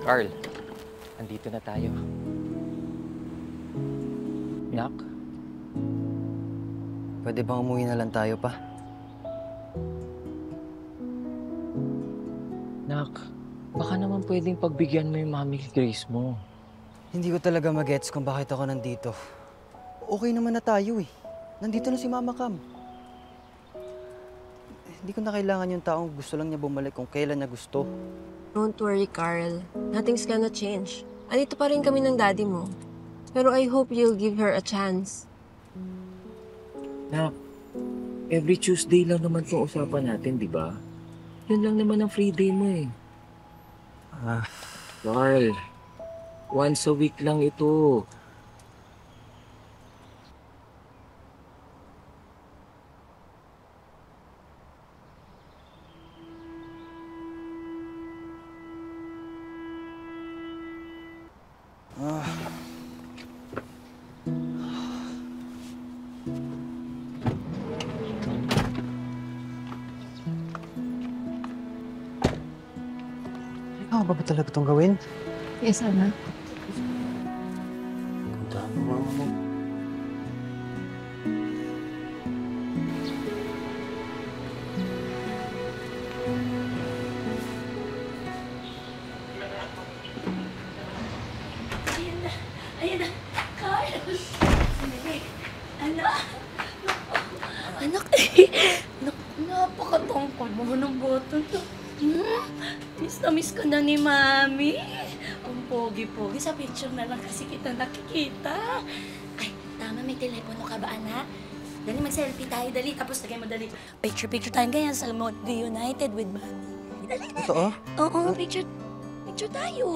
Carl, andito na tayo. Nak, Pwede bang umuwi na lang tayo pa? nak, baka naman pwedeng pagbigyan mo yung mami Grace mo. Hindi ko talaga magets kung bakit ako nandito. Okay naman na tayo eh. Nandito na si Mama Cam. Hindi ko na kailangan yung taong gusto lang niya bumalik kung kailan niya gusto. Don't worry, Carl. Nothing's gonna change. Andito pa rin kami ng daddy mo. Pero I hope you'll give her a chance. Nak, every Tuesday lang naman itong usapan natin, di ba? Yun lang naman ang free day mo eh. Ah, Carl, once a week lang ito. kailangan ba talaga itong gawin? Yes, Ana. Punta mo, Mama mo. Ayan na. Ayan na. Carl. Sandali. Anak. Anak eh. Napakatungkol mo ng boto to. Miss na miss ka na ni Mami. Ang pogi-pogi. Sa picture na lang kasi kita nakikita. Ay, tama. May telepono ka ba, anak? Dali, mag-selfie tayo. Dali. Tapos lagay mo dali. Picture tayo. Ganyan sa mo. Reunited with Mami. Dali. Totoo? Oo, picture tayo.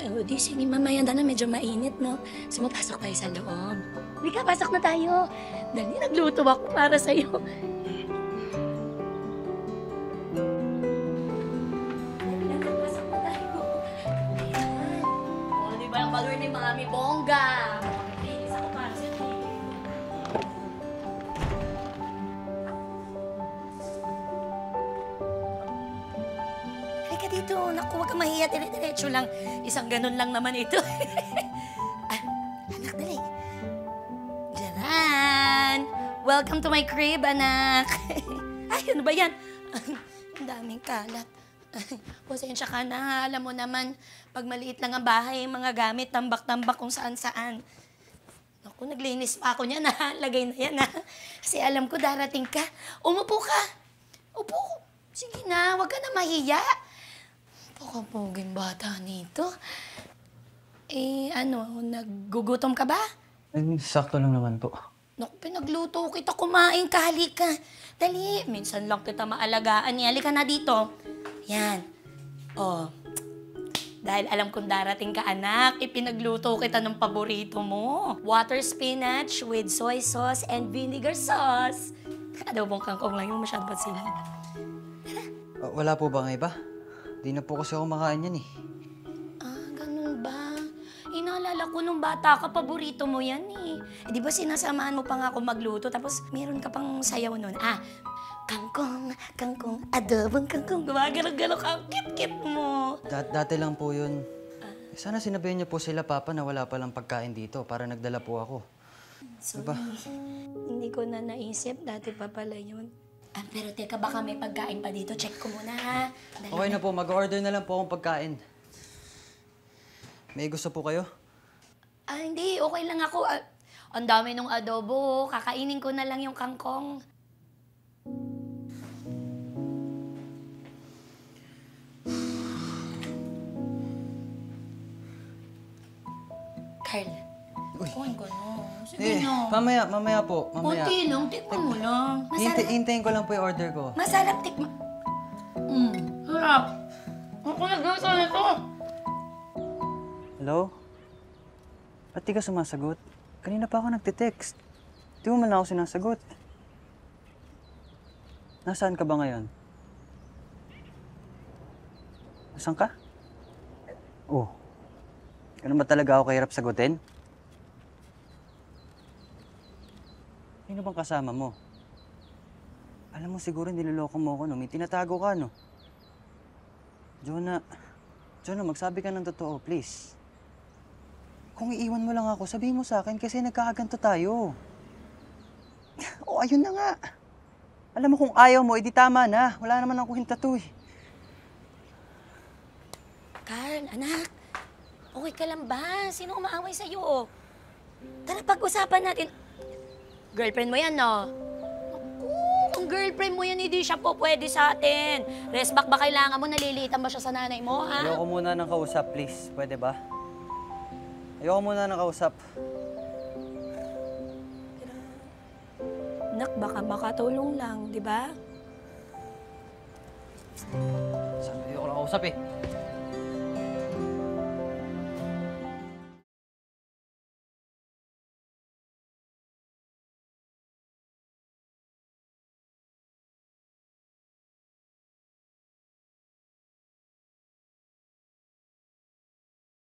Oh, di sige, mamaya na medyo mainit, no? So, mapasok tayo sa loob. Halika, pasok na tayo. Dali, nagluto ako para sa'yo. Halika, pasok na tayo. Ayan. Oh, di ba ang valor ni Mami? Bongga! Bilis ako para sa'yo. Halika dito. Naku, huwag kang mahiya. Dire-diretso lang. Isang ganun lang naman ito. Ah, anak, dali. Jaran! Welcome to my crib, anak. Ay, ano ba yan? Ang daming kalat. Pasensya ka na, ha. Alam mo naman, pag maliit lang ang bahay, mga gamit, tambak-tambak kung saan-saan. Naku, naglinis pa ako niyan, ha. Lagay na yan, ha. Kasi alam ko darating ka. Umupo ka. Upo. Sige na, huwag ka na mahiya. Pakapuging bata nito. Eh, ano, naggugutom ka ba? Sakto lang naman po. Naku, pinagluto kita, kumain ka, halika. Dali, minsan lang kita maalagaan. Halika na dito. Yan. Oh, dahil alam kong darating ka, anak, ipinagluto kita ng paborito mo. Water spinach with soy sauce and vinegar sauce. Adobong kangkong lang yung masyadong pansinin. Wala po ba nga iba? Di na po kasi ako makain yan eh. Ah, ganun ba? Inaalala ko nung bata ka, paborito mo yan eh. Di ba sinasamahan mo pa nga ako magluto, tapos meron ka pang sayaw nun. Ah, kangkong, adobong kangkong, gumagalaw-galaw ka, ang kit-kit mo. Dati lang po yun. Sana sinabihan niyo po sila, Papa, na wala palang pagkain dito para nagdala po ako. Sorry, Diba? hindi ko na naisip, dati pa pala yun. Ah, pero teka, baka may pagkain pa dito. Check ko muna, ha? Dali Okay na po, mag-order na lang po akong pagkain. May gusto po kayo? Ah, hindi. Okay lang ako. Ah, ang dami nung adobo. Kakainin ko na lang yung kangkong. Carl, Uy. kuhin ko no. Sige no. Mamaya po, mamaya. Kunti lang, tikman mo lang. Masarap. Hintayin ko lang po yung order ko. Masarap tikman. Sarap. Ako nagluto nito. Hello? Ba't di ka sumasagot? Kanina pa ako nagte-text. Di mo man lang ako sinasagot. Nasaan ka ba ngayon? Nasaan ka? Oh. Ganun ba talaga ako kahirap sagutin? Sino bang kasama mo? Alam mo siguro niloloko mo ako, no? May tinatago ka, no? Jonah, magsabi ka ng totoo, please. Kung iiwan mo lang ako, sabihin mo sa akin kasi nagkakaganto tayo. O, ayun na nga. Alam mo kung ayaw mo, edi tama na. Wala naman akong hintato eh. Carl, anak, okay ka lang ba? Sino umaaway sa'yo? Tara, pag-usapan natin. Girlfriend mo yan, no? Naku, ang girlfriend mo yan, hindi siya po pwede sa atin. Rest back ba kailangan mo? Nalilitan ba siya sa nanay mo, ha? Ayoko muna ng kausap, please. Pwede ba? Ayoko muna ng kausap. Nak, baka makatulong lang, di ba? Sabi, ayoko lang kausap eh.